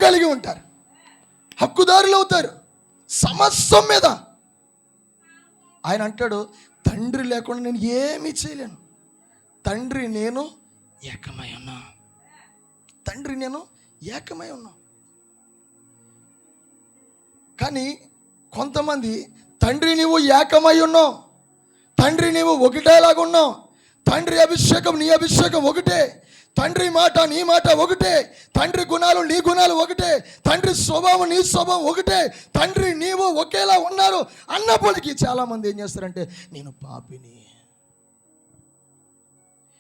కలిగి ఉంటారు, హక్కుదారులు అవుతారు సమస్తం మీద. ఆయన అంటాడు, తండ్రి లేకుండా నేను ఏమీ చేయలేను. తండ్రి నేను ఏకమై ఉన్నా, తండ్రి నేను ఏకమై ఉన్నా. కానీ కొంతమంది తండ్రి నీవు ఏకమై ఉన్నావు, తండ్రి నీవు ఒకటేలాగా ఉన్నావు, తండ్రి అభిషేకం నీ అభిషేకం ఒకటే, తండ్రి మాట నీ మాట ఒకటే, తండ్రి గుణాలు నీ గుణాలు ఒకటే, తండ్రి స్వభావం నీ స్వభావం ఒకటే, తండ్రి నీవు ఒకేలా ఉన్నారు అన్నప్పటికీ చాలామంది ఏం చేస్తారంటే నేను పాపిని,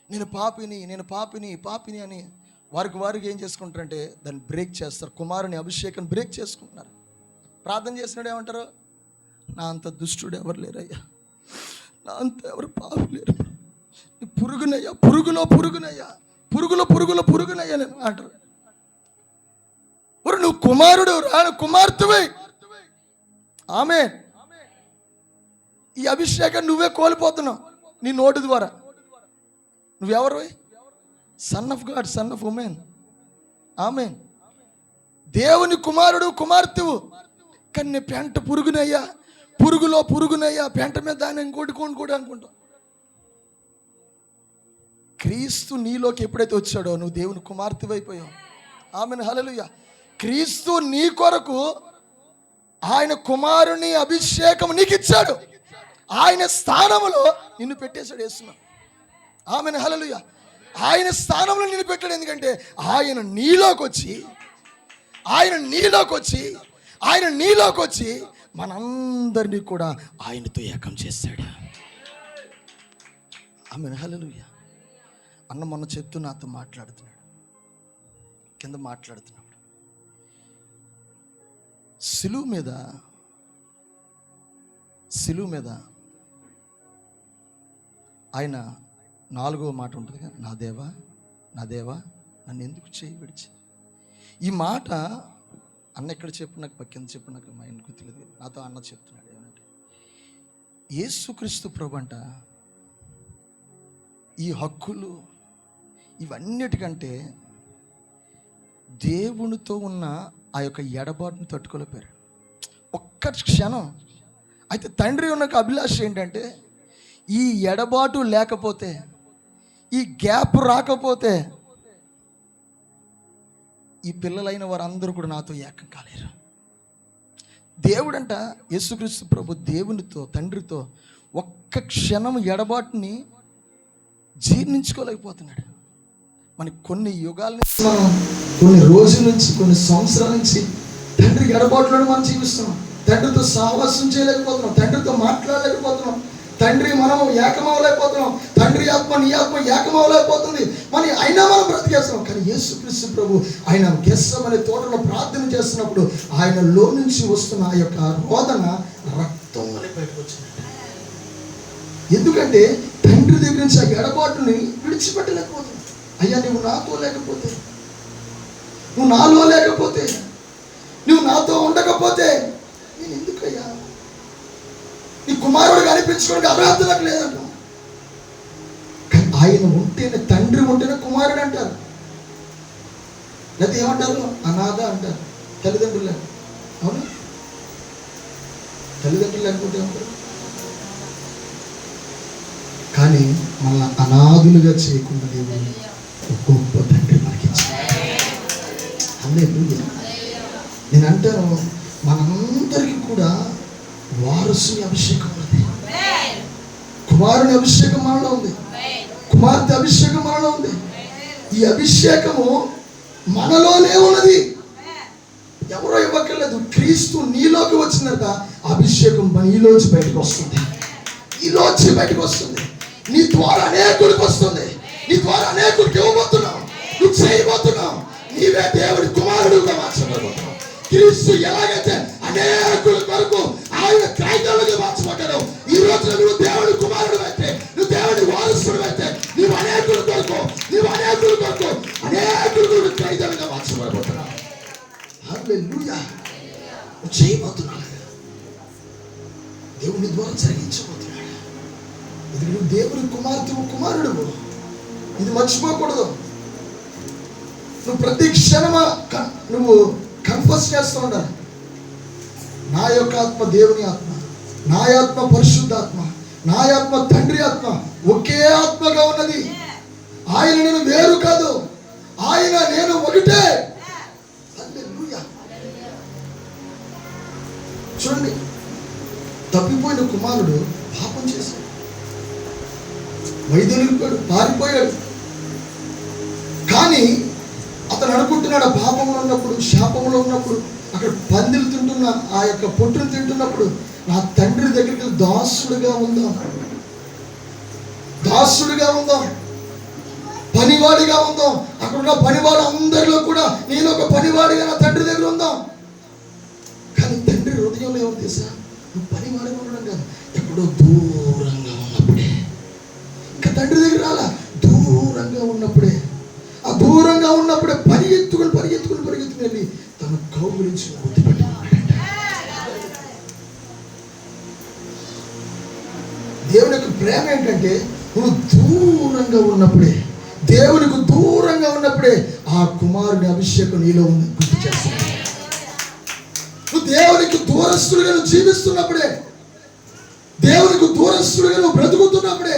నేను పాపిని, నేను పాపిని పాపిని అని వారికి ఏం చేసుకుంటారంటే దాన్ని బ్రేక్ చేస్తారు. కుమారుని అభిషేకం బ్రేక్ చేసుకుంటున్నారు. ప్రార్థన చేసినాడు ఏమంటారు, నా అంత దుష్టుడు ఎవరు లేరయ్యా, నా అంత ఎవరు పాపి లేరు, పురుగునయ్యా, పురుగునయ్యా, పురుగునయ్యా నేను అంటారు. ఒరు నువ్వు కుమారుడు రాను కుమార్తెవే. ఆమేన్. ఈ అభిషేకం నువ్వే కోల్పోతున్నావు నీ నోటి ద్వారా. నువ్వెవరు? Son of God, son of woman. Amen. దేవుని కుమారుడు కుమార్తెవు. కానీ నీ పెంట పురుగునయ్యా, పురుగునయ్యా, పెంట మీద దాన్ని ఇంకోటి కూడా అనుకుంటావు. క్రీస్తు నీలోకి ఎప్పుడైతే వచ్చాడో నువ్వు దేవుని కుమార్తె అయిపోయావు. ఆమేన్, హల్లెలూయా. క్రీస్తు నీ కొరకు ఆయన కుమారుని అభిషేకం నీకు ఇచ్చాడు. ఆయన స్థానంలో నిన్ను పెట్టేశాడు యేసును. ఆమేన్, హల్లెలూయా. ఆయన స్థానంలో నిన్ను పెట్టాడు. ఎందుకంటే ఆయన నీలోకి వచ్చి మనందరినీ కూడా ఆయనతో ఏకం చేశాడు. ఆమేన్, హల్లెలూయా. అన్న మొన్న చెప్తూ నాతో మాట్లాడుతున్నాడు, కింద మాట్లాడుతున్నాడు. సిలువ మీద ఆయన 4వ మాట ఉంటుంది కదా, నా దేవా నన్ను ఎందుకు చేయి విడిచి. ఈ మాట అన్న ఎక్కడ చెప్పు, నాకు కింద చెప్పు, నాకు మైండ్ గుర్తులేదు. నాతో అన్న చెప్తున్నాడు ఏమంటే, యేసుక్రీస్తు ప్రభుంట ఈ హక్కులు ఇవన్నిటికంటే దేవునితో ఉన్న ఆ యొక్క ఎడబాటును తట్టుకోలేపారు ఒక్క క్షణం. అయితే తండ్రి ఉన్న అభిలాష ఏంటంటే, ఈ ఎడబాటు లేకపోతే, ఈ గ్యాప్ రాకపోతే ఈ పిల్లలైన వారందరూ కూడా నాతో ఏకం కాలేరు. దేవుడంట, యేసుక్రీస్తు ప్రభు దేవునితో తండ్రితో ఒక్క క్షణం ఎడబాటుని జీర్ణించుకోలేకపోతున్నాడు. మనకి కొన్ని యుగాల నుంచి, మనం కొన్ని రోజుల నుంచి, కొన్ని సంవత్సరాల నుంచి తండ్రి ఎడబాటులను మనం జీవిస్తున్నాం. తండ్రితో సహవాసం చేయలేకపోతున్నాం, తండ్రితో మాట్లాడలేకపోతున్నాం, తండ్రి మనం ఏకమవలేకపోతున్నాం, తండ్రి ఆత్మ నీ ఆత్మ ఏకమవలేకపోతుంది. అయినా మనం బ్రతికేస్తున్నాం. కానీ యేసుక్రీస్తు ప్రభు ఆయన గెస్సమనే తోటలో ప్రార్థన చేస్తున్నప్పుడు ఆయనలో నుంచి వస్తున్న ఆ యొక్క రోదన రక్తం వలె బయటకు వచ్చింది. ఎందుకంటే తండ్రి దగ్గర నుంచి ఆ ఎడబాటుని విడిచిపెట్టలేకపోతుంది. అయ్యా నువ్వు నాతో లేకపోతే, నువ్వు నాలో లేకపోతే, నువ్వు నాతో ఉండకపోతే నేను ఎందుకయ్యా నీ కుమారుడు కనిపించుకోవడానికి అర్హత నాకు లేదంట. కానీ ఆయన ఉంటేనే, తండ్రి ఉంటేనే కుమారుడు అంటారు. లేదా ఏమంటారు? అనాథ అంటారు తల్లిదండ్రులు. అవునా? తల్లిదండ్రులు అనుకుంటే ఏమంటారు? కానీ మన అనాథులుగా చేయకుండా దేవుడు గొప్ప తండ్రి మనకి హల్లెలూయా. నేను అంటాను, మనందరికీ కూడా వారసుని అభిషేకం ఉంది, కుమారుని అభిషేకం మనలో ఉంది, కుమార్తె అభిషేకం మనలో ఉంది. ఈ అభిషేకము మనలోనే ఉన్నది, ఎవరో ఇవ్వక్కర్లేదు. క్రీస్తు నీలోకి వచ్చినాక అభిషేకం నీలోంచి బయటకు వస్తుంది, నీలోంచి బయటకు వస్తుంది, నీ ద్వారా అనేకుడికి వస్తుంది, నీ ద్వారా అనేకుడికి ఇవ్వబోతున్నావు, నువ్వు చేయబోతున్నావు. నీవే దేవుడి కుమారుడుగా మార్చబోతున్నావు. క్రీస్తు ఎలాగైతే అనేకుల కొరకు ఆయన క్రైస్తవులుగా మార్చబడ్డాడు, ఈ రోజు నువ్వు దేవుడి కుమారుడు అయితే, నువ్వు దేవుడి వారసుడు అయితే, నువ్వు అనేకుల కొరకు అనేకులు క్రైస్తవులుగా మార్చబడబోతున్నావు. హల్లెలూయా. చేయబోతున్నాడు, దేవుని ద్వారా జరిగించబోతున్నాడు. ఇది నువ్వు దేవుని కుమారుడు, ఇది మర్చిపోకూడదు. నువ్వు ప్రతి క్షణమా నువ్వు తపస్సు చేస్తూ ఉండాలి. నా యొక్క ఆత్మ దేవుని ఆత్మ, నా ఆత్మ పరిశుద్ధాత్మ, నా ఆత్మ తండ్రి ఆత్మ ఒకే ఆత్మగా ఉన్నది. ఆయన నేను వేరు కాదు, ఆయన నేను ఒకటే. హల్లెలూయా. చూడండి, తప్పిపోయిన కుమారుడు పాపం చేశాడు, వైదొలిగిపోయాడు, పారిపోయాడు. కానీ అతను అనుకుంటున్నాడు, పాపంలో ఉన్నప్పుడు, శాపంలో ఉన్నప్పుడు, అక్కడ పందిలు తింటున్న ఆ యొక్క పొట్టును తింటున్నప్పుడు నా తండ్రి దగ్గరికి దాసుడుగా ఉందాం, దాసుడిగా ఉందాం, పనివాడిగా ఉందాం. అక్కడ ఉన్న పనివాడు అందరిలో కూడా నేను ఒక పనివాడిగా నా తండ్రి దగ్గర ఉందాం. కానీ తండ్రి హృదయంలో ఏమో తెలుసా, నువ్వు పనివాడిగా ఉండడం కాదు, ఎక్కడో దూరంగా ఉన్నప్పుడే, ఇంకా తండ్రి దగ్గర రాలా, దూరంగా ఉన్నప్పుడే, ఆ దూరంగా ఉన్నప్పుడే పరిగెత్తుకుని వెళ్ళి తన కౌగిలించి ముద్దు పెట్టుకున్నాడంట. దేవుని యొక్క ప్రేమ ఏంటంటే, నువ్వు దూరంగా ఉన్నప్పుడే, దేవునికి దూరంగా ఉన్నప్పుడే ఆ కుమారుని అభిషేకం నీలో ఉంది గుర్తు చేస్తాడు. నువ్వు దేవునికి దూరస్తుడిగా నువ్వు జీవిస్తున్నప్పుడే, దేవునికి దూరస్తుడిగా నువ్వు బ్రతుకుతున్నప్పుడే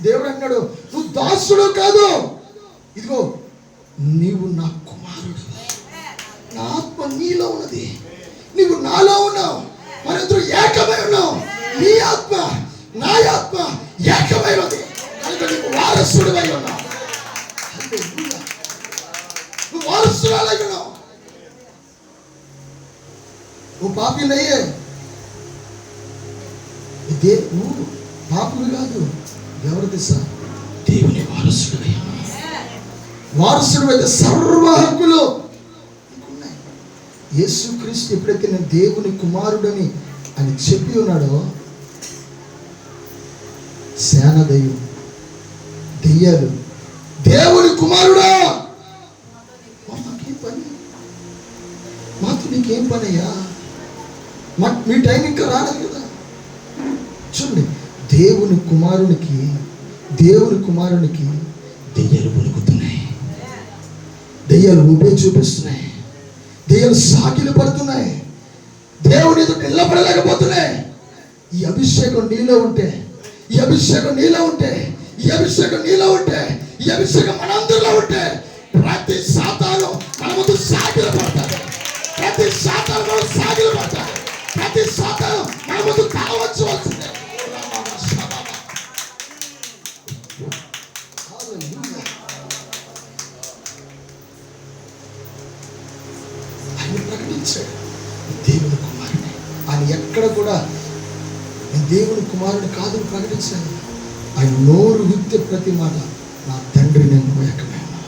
దేవుడు అన్నాడు, నువ్వు దాసుడు కాదు, ఇదిగో నీవు నా కుమారుడు, నా ఆత్మ నీలో ఉన్నది, నీవు నాలో ఉన్నావు, మనిద్దరు ఏకమై ఉన్నావు. నీ ఆత్మ నా ఆత్మ ఏకమై ఉంది కనుక నీకు వారసుడివై ఉన్నావు. నువ్వు వారసురాలై ఉన్నావు. నువ్వు పాపినయ్యే, ఇదే నువ్వు పాపులు కాదు, ఎవరు తెలుసా, దేవుని వారసుడివై ఉన్నావు. వారసుడు అయితే సర్వ హక్కులు నీకున్నాయి. యేసుక్రీస్తు ఎప్పుడైతే నేను దేవుని కుమారుడని అని చెప్పి ఉన్నాడో, సేన దెయ్యాలు దేవుని కుమారుడా మాకేం పని, మాతో నీకేం పని అయ్యా, మీ టైం ఇంకా రాలేదు కదా. చూడండి, దేవుని కుమారునికి దెయ్యాలు వణుకుతున్నాయి, దెయ్యాలు ఊపే చూపిస్తున్నాయి, దెయ్యాలు సాకిలు పడుతున్నాయి, దేవుని ఎదుట నిలబడలేకపోతున్నాయి. ఈ అభిషేకం నీలో ఉంటే, ఈ అభిషేకం నీలో ఉంటే, ఈ అభిషేకం నీలో ఉంటే, ఈ అభిషేకం మనందరిలో ఉంటే, ప్రతి సాతాను మన ముందు సాగిలు పడతాడు, ప్రతి సాతాను మనం సాగిలు పడతాడు, ప్రతి సాతాను మన ముందు కావచ్చువలసిందే. ప్రకటించాడు దేవుని కుమారుని. ఆయన ఎక్కడ కూడా నేను దేవుని కుమారుని కాదని ప్రకటించాను. ఆయన నోరు విత్తే ప్రతి మాట, నా తండ్రి నేను ఏకమై ఉన్నా,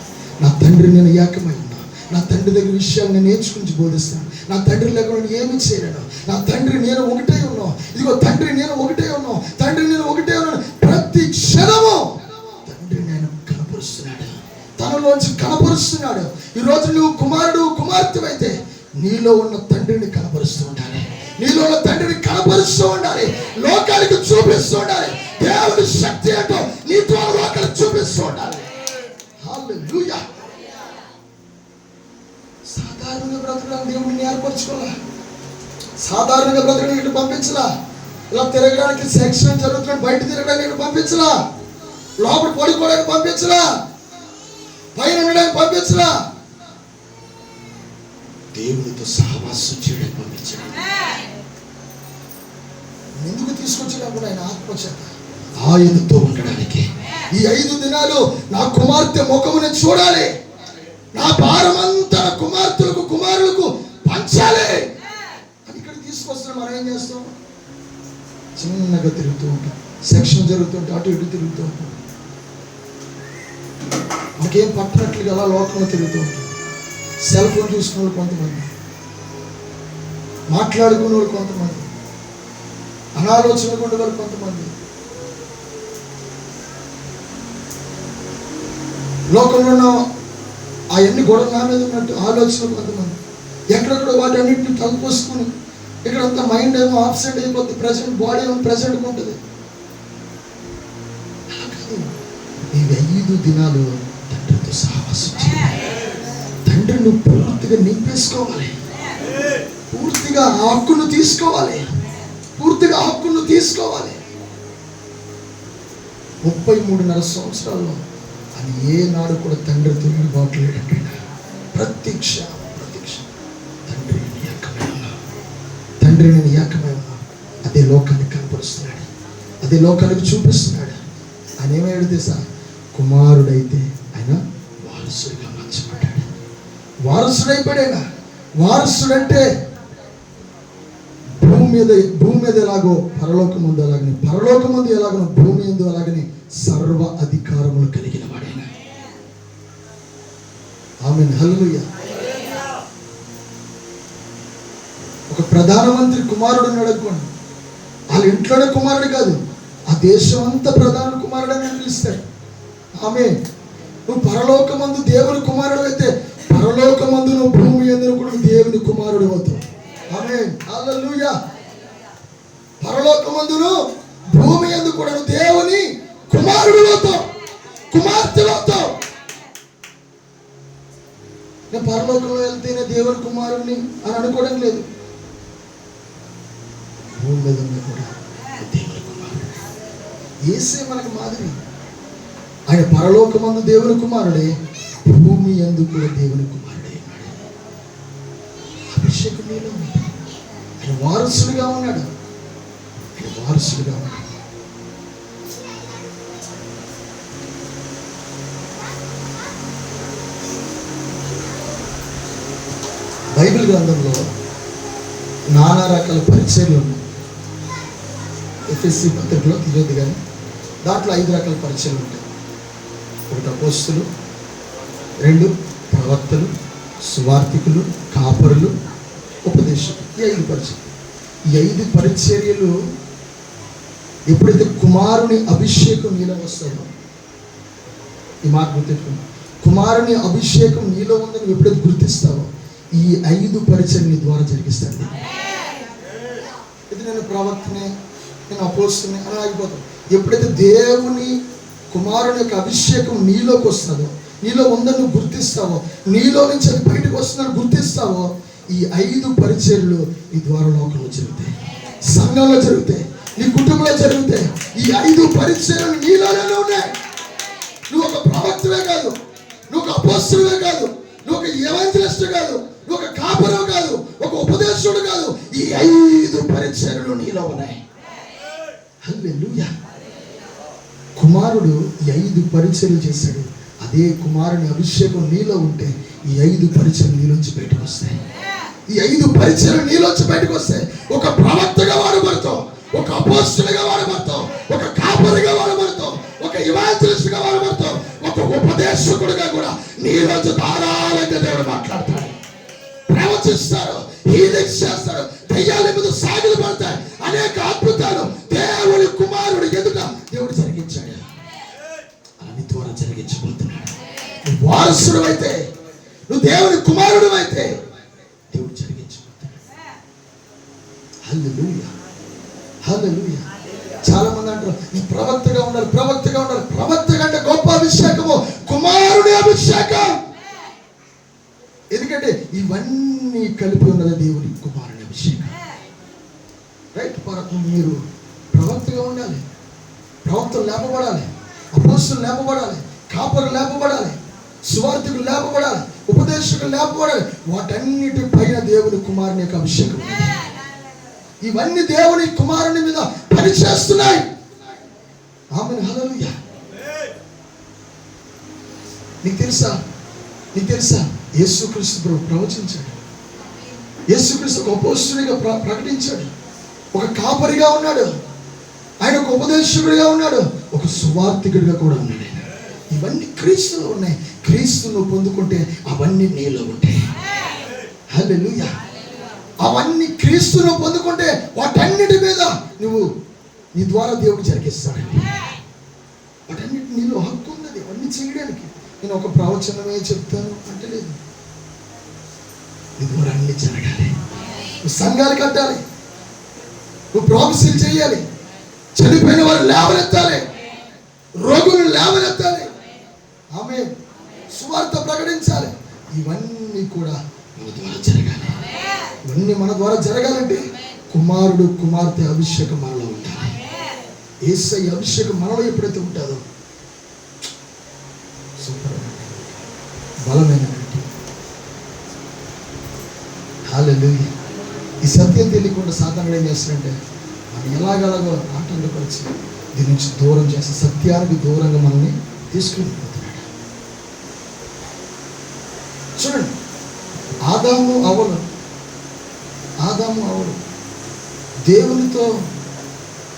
నా తండ్రి నేను ఏకమై ఉన్నా, నా తండ్రి దగ్గర విషయాలు నేను నేర్చుకుని బోధిస్తాను, నా తండ్రి లేకుండా ఏమి చేయలేను, నా తండ్రి నేను ఒకటే ఉన్నాను, ఇదిగో తండ్రి నేను ఒకటే ఉన్నాను, తండ్రి నేను ఒకటే ఉన్నాను. ప్రతి క్షణము తండ్రి నేను కనపరుస్తున్నాడు, తనలోంచి కనపరుస్తున్నాడు. ఈరోజు నువ్వు కుమారుడు కుమార్తె అయితే నీలో ఉన్న తండ్రిని కనపరుస్తూ ఉండాలి, నీలో ఉన్న తండ్రిని కనపరుస్తూ ఉండాలి, లోకానికి చూపిస్తూ ఉండాలి. దేవుని శక్తి ఏంటో నీ ద్వారా లోకానికి చూపిస్తూ ఉండాలి. హల్లెలూయా. సాధారణంగా బ్రతకడానికి దేవుడిని ఏర్పరచుకోవాలా, సాధారణంగా బ్రతకడానికి ఇటు పంపించలా, ఇలా తిరగడానికి సెక్షన్ జరుగుతున్నాడు బయట తిరగడానికి ఇటు పంపించలా, లోపల పడుకోవడానికి పంపించలా, పైన ఉండడానికి పంపించలా, దేవునితో సహవాసం చేయడానికి పంపించాడు. ఎందుకు తీసుకొచ్చినప్పుడు ఆయన ఆత్మచేత ఆయనతో ఉండడానికి. ఈ 5 దినాలు నా కుమార్తె ముఖముని చూడాలి, నా భారమంతా కుమార్తెలకు కుమారులకు పంచాలి అని ఇక్కడ తీసుకొస్తున్నాం. మనం ఏం చేస్తాం, చిన్నగా తిరుగుతూ ఉంటాం, సెక్షన్ జరుగుతుంటే అటు ఇటు తిరుగుతూ ఉంటాం, మనకేం పట్టినట్లుగా అలా లోకంలో తిరుగుతూ ఉంటాం. సెల్ ఫోన్ చూసుకునే వాళ్ళు కొంతమంది, మాట్లాడుకునే వాళ్ళు కొంతమంది, అనాలోచనగా ఉండే వాళ్ళు కొంతమంది, లోకంలో ఉన్న అవన్నీ గొడవ నా మీద ఉన్నట్టు ఆలోచనలు కొంతమంది, ఎక్కడెక్కడ వాటి అన్నింటిని తలపోసుకుని ఇక్కడంతా మైండ్ ఏమో ఆబ్సెంట్ అయిపోతుంది, ప్రెసెంట్ బాడీ ఏమో ప్రెసెంట్గా ఉంటుంది. ఈ 5 దినాలు తండ్రితో సహవాసం చేయాలి, తండ్రిని పూర్తిగా నింపేసుకోవాలి. పూర్తిగా ఆ హక్కును తీసుకోవాలి. పూర్తిగా హక్కును తీసుకోవాలి. 33.5 సంవత్సరాల్లో అది ఏనాడు కూడా తండ్రితో బాట్లేడండి. ప్రత్యక్ష తండ్రి నేను ఏకమై ఉన్నా. అదే లోకానికి కనపరుస్తున్నాడు, అదే లోకానికి చూపిస్తున్నాడు. ఆయన ఏమయ్యాడు తెలుసా? కుమారుడైతే ఆయన వారసుడిగా మార్చబడ్డాడు. వారసుడైపోయాడు. వారసుడంటే భూమి మీద ఎలాగో పరలోకమందు అలాగని, పరలోకమందు ఎలాగనో భూమి ఎందు అలాగని సర్వ అధికారములు కలిగిన వాడైనా. ఆమేన్, హల్లెలూయా. ఒక ప్రధానమంత్రి కుమారుడు ఉన్నాడు అనుకోండి, వాళ్ళ ఇంట్లోనే కుమారుడు కాదు, ఆ దేశం అంతా ప్రధాన కుమారుడు అని పిలుస్తాడు. ఆమేన్. నువ్వు పరలోకమందు దేవుని కుమారుడు అయితే పరలోకమందు నువ్వు భూమి యందు కూడా దేవుని కుమారుడు అవుతావు. ఆమేన్, హల్లెలూయా. పరలోకమందును భూమి యందు కూడా నువ్వు దేవుని కుమారుడు అవుతావు, కుమార్తె అవుతావు. నేను పరలోకంలో వెళ్తేనే దేవుని కుమారుడిని అని అనుకోవడం లేదు. భూమి మీద కూడా దేవుని కుమారుడు. యేసే మనకు మాదిరి. ఆయన పరలోకమందు దేవుని కుమారుడే, భూమి యందు కూడా దేవుని కుమారుడే. అభిషేకం నీలో ఉంది. ఆయన వారసుడిగా ఉన్నాడు. ఆయన వారసుడిగా ఉన్నాడు. బైబిల్ గ్రంథంలో నానా రకాల పరిచర్యలు ఉన్నాయి. ఎఫెసీ పత్రికలో తీయొద్దు కానీ దాంట్లో 5 రకాల పరిచర్యలు ఉంటాయి. 1 అపోస్తులు, 2 ప్రవక్తలు, సువార్థికులు, కాపరులు, ఉపదేశకులు. ఈ 5 పరిచర్యలు. ఈ 5 పరిచర్యలు ఎప్పుడైతే కుమారుని అభిషేకం నీలో వస్తుందో, ఈ మాట గుర్తెట్టుకున్నా, కుమారుని అభిషేకం నీలో ఉందని ఎప్పుడైతే గుర్తిస్తావో ఈ 5 పరిచర్యలు నీ ద్వారా జరిగిస్తాడు. ఇది నేను ప్రవక్తనే, నేను అపోస్తునే అని ఆగిపోతాను. ఎప్పుడైతే దేవుని కుమారుని యొక్క అభిషేకం నీలోకి వస్తుందో, నీలో ఉందని నువ్వు గుర్తిస్తావో, నీలో నుంచి అది బయటకు వస్తుందని గుర్తిస్తావో, ఈ 5 పరిచర్యలు నీ ద్వారా లోకంలో జరుగుతాయి, సంఘంలో జరుగుతాయి, నీ కుటుంబంలో జరుగుతాయి. ఈ 5 పరిచర్యలు నీలోనే ఉన్నాయి. నువ్వు ఒక ప్రవక్తవే కాదు, నువ్వు ఒక అపోస్తువే కాదు, నువ్వు ఒక ఎవాంజలిస్ట్ కాదు, నువ్వు ఒక కాపరు కాదు, ఒక ఉపదేశుడు కాదు. ఈ 5 పరిచర్యలు నీలో ఉన్నాయి. హల్లెలూయా. కుమారుడు ఈ 5 పరిచర్యలు చేశాడు. అదే కుమారుని అభిషేకం నీలో ఉంటే ఈ 5 పరిచర్యలు నీలోంచి బయటకు వస్తాయి. ఈ 5 పరిచర్యలు నీలోంచి బయటకు వస్తాయి. ఒక ప్రవక్తగా వాడబడతావు, ఒక అపోస్తులుగా వాడబడతావు, ఒక కాపరిగా వాడబడతావు, ఒక ఎవాంజలిస్ట్గా వాడబడతావు, ఒక ఉపదేశకుడిగా కూడా నీలోంచి ధారాళంగా దేవుడు మాట్లాడతాడు, ప్రవచిస్తారు, హీలింగ్ చేస్తారు, దయ్యాల మీద సాగిలు పడతాయి. అనేక అద్భుతాలు దేవుడి కుమారుడు ఎదుట దేవుడు జరిగించాడు. అన్ని ద్వారా జరిగించబోతున్నాడు. నువ్వు వారసుడు అయితే, నువ్వు దేవుని కుమారుడు అయితే దేవుడు జరిగించబోతున్నాడు. హల్లెలూయా, హల్లెలూయా. చాలా మంది అంటారు నీ ప్రవక్తగా ఉండాలి, ప్రవక్తగా ఉండాలి. ప్రవక్త కంటే గొప్ప అభిషేకము కుమారుడి అభిషేకం. ఎందుకంటే ఇవన్నీ కలిపి ఉన్నది దేవుని కుమారుని అభిషేకం. రైట్. మీరు ప్రవక్తగా ఉండాలి, ప్రవక్తలు లేపబడాలి, అపోస్తులు లేపబడాలి, కాపరు లేపబడాలి, సువార్థికులు లేపబడాలి, ఉపదేశకులు లేపబడాలి. వాటన్నిటి పైన దేవుని కుమారుని యొక్క అభిషేకం. ఇవన్నీ దేవుని కుమారుని మీద పనిచేస్తున్నాయి. ఆమేన్, హల్లెలూయా. నీకు తెలుసా యేసుక్రీస్తు ప్రభు ప్రవచించాడు. యేసుక్రీస్తు ఒక అపోస్తునిగా ప్రకటించాడు, ఒక కాపరిగా ఉన్నాడు, ఆయన ఒక ఉపదేశకుడిగా ఉన్నాడు, ఒక సువార్థికుడిగా కూడా ఉన్నాడు. ఇవన్నీ క్రీస్తులో ఉన్నాయి. క్రీస్తును పొందుకుంటే అవన్నీ నీలో ఉంటాయి. హల్లెలూయా. అవన్నీ క్రీస్తును పొందుకుంటే వాటన్నిటి మీద నువ్వు నీ ద్వారా దేవుడు జరిగిస్తాడండి. వాటన్నిటి నీలో హక్కు ఉన్నది అవన్నీ చేయడానికి. నేను ఒక ప్రవచనమే చెప్తాను అంటే లేదు. నీ ద్వారా అన్ని జరగాలి. నువ్వు సంఘాలు కట్టాలి, నువ్వు ప్రాఫెసీలు చేయాలి, చనిపోయిన వారు లేవనెత్తాలి, రోగులను లేవనెత్తాలి, ఆమేన్, సువార్త ప్రకటించాలి. ఇవన్నీ కూడా నువ్వు ద్వారా జరగాలి. ఇవన్నీ మన ద్వారా జరగాలంటే కుమారుడు కుమార్తె అభిషేకం మనలో ఉండాలి. యేసయ్య అభిషేకం మనలో ఎప్పుడైతే ఉంటుందో సూపర్ బలమైనటువంటి హల్లెలూయా. ఈ సత్యం తెలియకుండా సాతానుడు ఏం చేస్తాడంటే మనం ఎలాగలాగో ఆటంలోకి వచ్చి దీని నుంచి దూరం చేసి సత్యానికి దూరంగా మనల్ని తీసుకెళ్ళిపోతున్నాడు. చూడండి, ఆదాము అవలు దేవునితో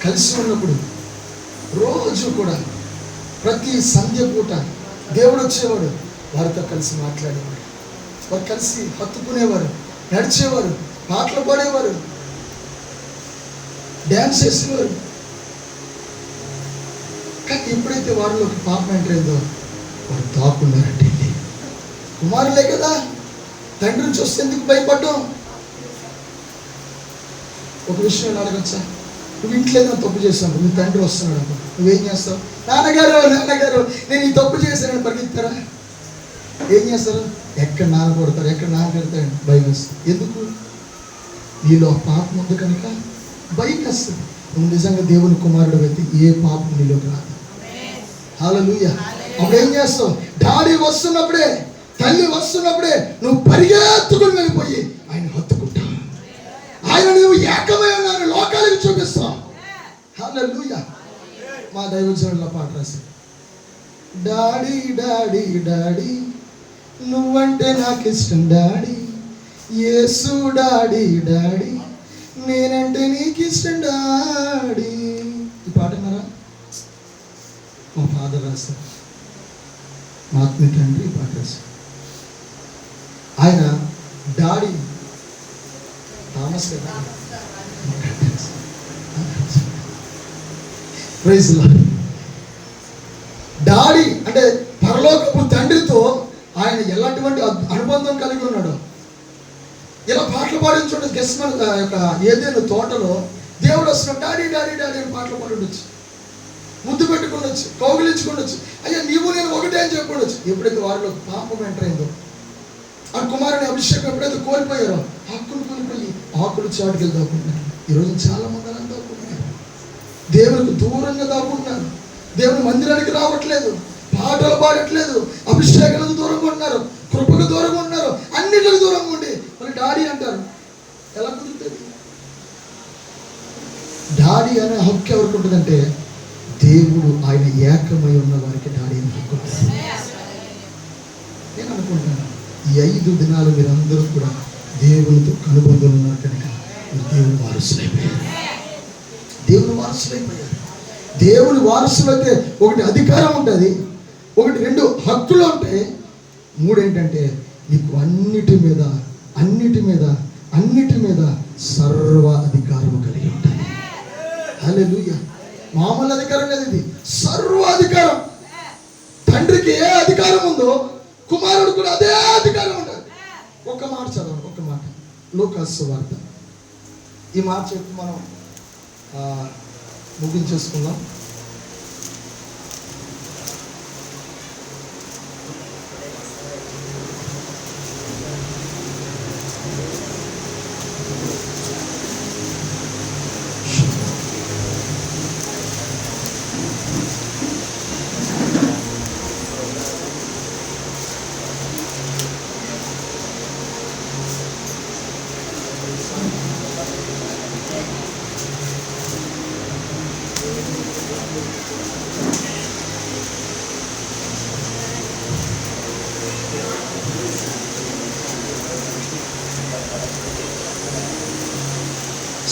కలిసి ఉన్నప్పుడు రోజు కూడా ప్రతి సంధ్య పూట దేవుడు వచ్చేవాడు, వారితో కలిసి మాట్లాడేవాడు, వారు కలిసి హత్తుకునేవారు, నడిచేవారు, పాటలు పాడేవారు, డ్యాన్స్ చేసేవారు. కానీ ఎప్పుడైతే వారిలోకి పాపం ఎంటర్ అయిందో వారు దాక్కున్నారంటే కుమారులే కదా, తండ్రి నుంచి వస్తే ఎందుకు భయపడ్డాం? ఒక విషయం నేను అడగచ్చా? నువ్వు ఇంట్లో ఏదైనా తప్పు చేస్తావు, నీ తండ్రి వస్తున్నాడు అనుకో, నువ్వేం చేస్తావు? నాన్నగారు నేను ఈ తప్పు చేశానని పరిగెత్తారా? ఏం చేస్తారు? ఎక్కడ నాన్న కొడతారు, ఎక్కడ నాన్న కొడతాడు, భయం వేస్తుంది. ఎందుకు? నీలో పాపం ఉంది కనుక భయం వేస్తుంది. నువ్వు నిజంగా దేవుని కుమారుడు అయితే ఏ పాపం నీలోకి రాదు. హల్లెలూయా. అప్పుడు ఏం చేస్తావు? డాడీ వస్తున్నప్పుడే, తల్లి వస్తున్నప్పుడే నువ్వు పరిగెత్తుకుని వెళ్ళిపోయి ఆయన హత్తుకుంటావు. ఆయన నువ్వు ఏకమై ఉన్నాను లోకాలకు చూపిస్తావు. హల్లెలూయా. మా దైవజనుల పాట రాశారు, డాడీ డాడీ డాడీ నువ్వంటే నాకు ఇష్టం డాడీ, యేసు డాడీ డాడీ నేనంటే నీకు ఇష్టం డాడీ. ఈ పాట ఉన్నారా? మా ఫాదర్ రాశారు, మా ఆత్మీయ తండ్రి ఈ పాట రాశారు. ఆయన డాడీ థామస్ కదా, ప్రైజ్ లార్డ్. డాడీ అంటే పరలోకపు తండ్రితో ఆయన ఎలాంటి అనుబంధం కలిగి ఉన్నాడు. ఇలా పాటలు పాడిన చోట గెస్మన్ యొక్క ఏదైనా తోటలో దేవుడు వస్తున్నాడు, డాడీ డాడీ డాడీ అని పాటలు పాడుండొచ్చు, ముద్దు పెట్టుకుండొచ్చు, కౌగిలించుకుండొచ్చు, అయ్యా నీవు నేను ఒకటే అని చెప్పుకోవచ్చు. ఎప్పుడైతే వారిలో పాపం ఎంటర్ అయిందో, ఆ కుమారుని అభిషేకం ఎప్పుడైతే కోల్పోయారో ఆకులు కోల్పోయి ఆకులు చాటుకి దాక్కుంటున్నారు. ఈరోజు చాలా మంది అలా దాక్కుంటున్నారు, దేవునికి దూరంగా దాక్కుంటున్నారు, దేవుని మందిరానికి రావట్లేదు, పాటలు పాడట్లేదు, అభిషేకాలకు దూరంగా ఉంటున్నారు, కృపకు దూరంగా ఉంటున్నారు, అన్నిటికి దూరంగా ఉండి మళ్ళీ డాడీ అంటారు. ఎలా కుదురుతుంది? డాడీ అనే హక్కు ఎవరికి ఉంటుందంటే దేవుడు ఆయన ఏకమై ఉన్న వారికి డాడీ అని హక్కు ఉంటుంది. నేను అనుకుంటున్నాను ఈ 5 దినాలు మీరందరూ కూడా దేవునితో కనుబంధం ఉన్నారు కనుక దేవుని వారసులైపోయారు. దేవుని వారసులైపోయారు. దేవుని వారసులైతే ఒకటి అధికారం ఉంటుంది, ఒకటి 2 హక్కులు ఉంటాయి, 3 ఏంటంటే నీకు అన్నిటి మీద సర్వ అధికారం కలిగి ఉంటుంది. హల్లెలూయా. మామూలు అధికారం లేదు, ఇది సర్వ అధికారం. తండ్రికి ఏ అధికారం ఉందో కుమారుడు కూడా అదే అధికారం ఉంటుంది. ఒక మాట చదవండి, ఒక మాట, లూకాసు వార్త. ఈ మాట చెప్పి మనం ముగించేసుకుందాం.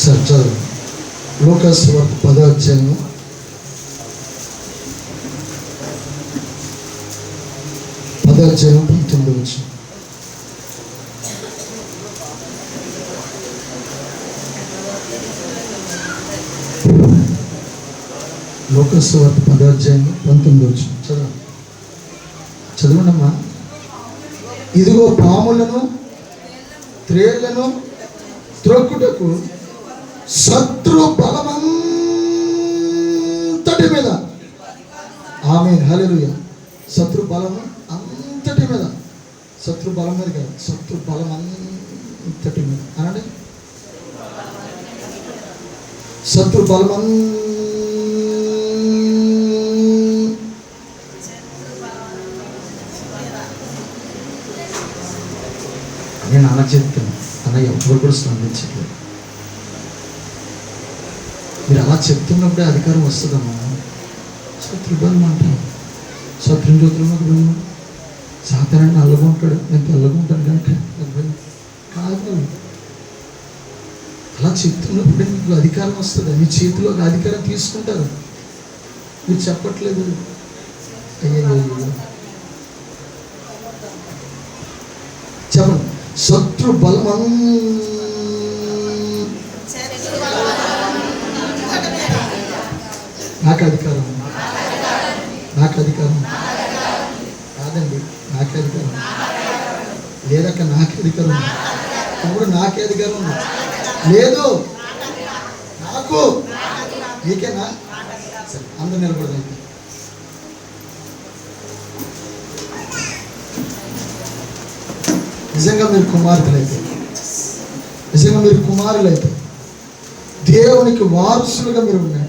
సార్ చదువు. లూకాసు వార్త 10వ అధ్యాయం 19వ వచనం. లూకాసు వార్త 10వ అధ్యాయం 19వ వచనం చదవండమ్మా. ఇదిగో పాములను త్రేళ్లను త్రొక్కుటకు శత్రు బలమంతటి మీద, ఆమేన్ హల్లెలూయా. శత్రు బలం అంతటి మీద, శత్రు బలం మీద కాదు, శత్రు బలం అంతటి మీద అనండి. శత్రు బలమం నేను అలా చెప్తాను. అలా ఎవరు కూడా స్పందించట్లేదు. మీరు అలా చెప్తున్నప్పుడే అధికారం వస్తుందమ్మా. శత్రు బలం అంటాం. శత్రుని జ్యోతులకు బలం. సాతారాన్ని నల్లగా ఉంటాడు, నేను తెల్లగా ఉంటాను కనుక కాదు. అలా చెప్తున్నప్పుడే మీకు అధికారం వస్తుంది. మీ చేతిలో ఒక అధికారం తీసుకుంటారు. మీరు చెప్పట్లేదు. అయ్యో చెప్పండి. శత్రు బలమం నాకు అధికారం, నాకు అధికారం కాదండి, నాకే అధికారం లేదక్క, నాకే అధికారం ఉంది. ఇప్పుడు నాకే అధికారం ఉంది. లేదు నాకు, నీకేనా? సరే అందరూ నిలబడదాం. నిజంగా మీరు కుమార్తెలైతే, నిజంగా మీరు కుమారులైతే దేవునికి వారసులుగా మీరు ఉన్నారు.